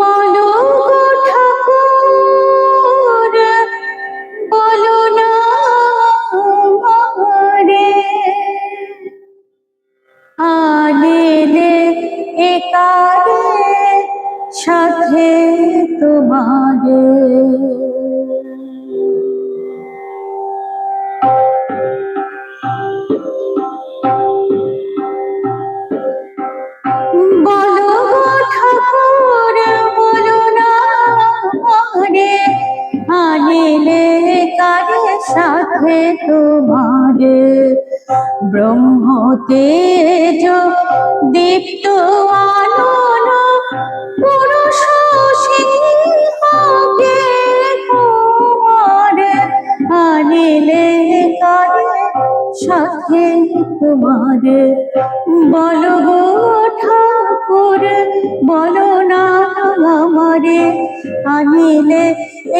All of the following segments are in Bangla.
বলো গো ঠাকুর, বলো না আমারে, আনিলে একারে সাথে তোমারে। বলো গো ঠাকুর, বলো না আমারে, আনিলে কারে সাথে তোমারে। ব্রহ্ম তেজ দীপ্ত আনন পুরুষ সিংহকে কুমারে, আনিলে কারে সাথে তোমারে। বলো গো ঠাকুর, বলো না আমারে, আনিলে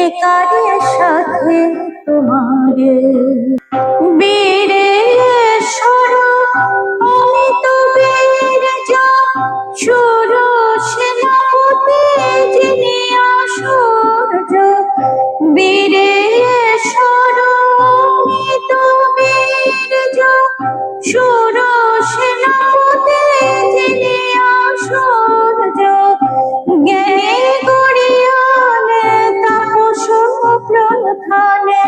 একারে সাথে তোমারে। বীরেশ্বর অমিত বীর্য সুর সেনাপতি যিনি আশুর্য। বীরেশ্বর অমিত বীর্য সুর সেনাপতি যিনি আশুর্য। জ্ঞানী গরিয়ানে তাপস প্রধানে,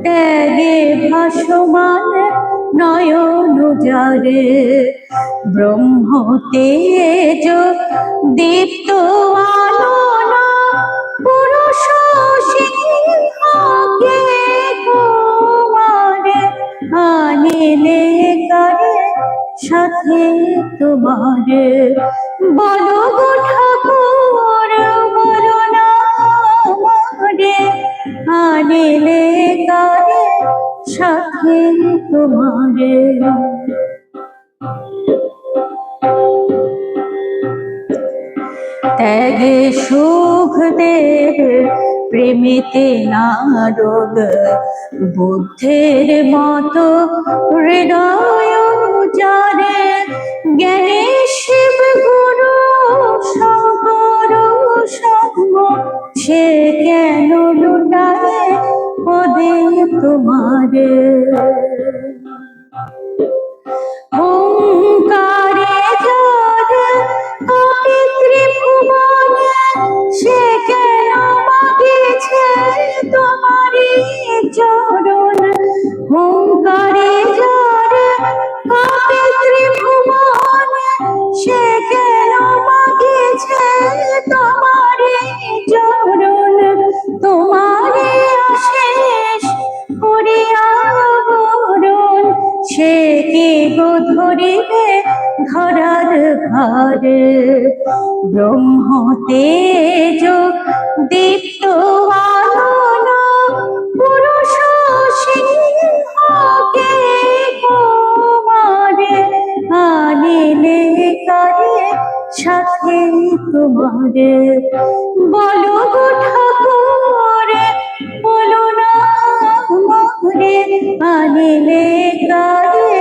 ত্যাগে ভাসমান নয়ন যারে। ব্রহ্ম তেজ দীপ্ত আনন পুরুষ সিংহকে কুমারে, আনিলে কারে সাথে তোমারে। বলো গো ঠাকুর, বলো না আমারে, আনিলে কারে সাথে তোমারে। ত্যাগে সুখদেব প্রেমেতে নারদ, বুদ্ধের মতো হৃদয় যারে। জ্ঞানী শিব গুরু শঙ্কর সঙ্গ, সে কেন লুটায় পদে তোমারে। ওঙ্কারে যার কাপে ত্রিভুবন, সে কেন মাগেছে তোমারি চরণ। ওঙ্কারে যার কাপে ত্রিভুবন, সে কেন মাগেছে তোমারি চরণ। তোমারে আশেষ করিয়া বরণ, সে কি গো ধরিবে ধরার ঘরে। ব্রহ্ম তেজ দীপ্ত আনন পুরুষ সিংহকে কুমারে, আনিলে কারে সাথে তোমারে। বলো গো ঠাকুর, বলো না আমারে, আনিলে কারে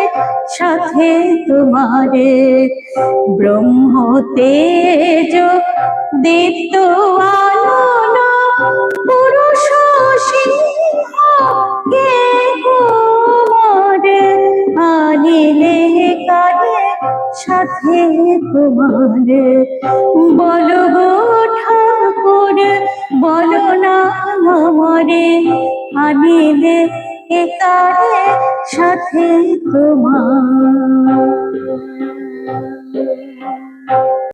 সাথে তোমারে। ব্রহ্ম তেজ দীপ্ত আনন পুরুষ সিংহকে কুমারে, আনিলে কারে সাথে তোমারে। বলো গো ঠাকুর, বলো না আমারে, আনিলে একারে সাথে তোমার।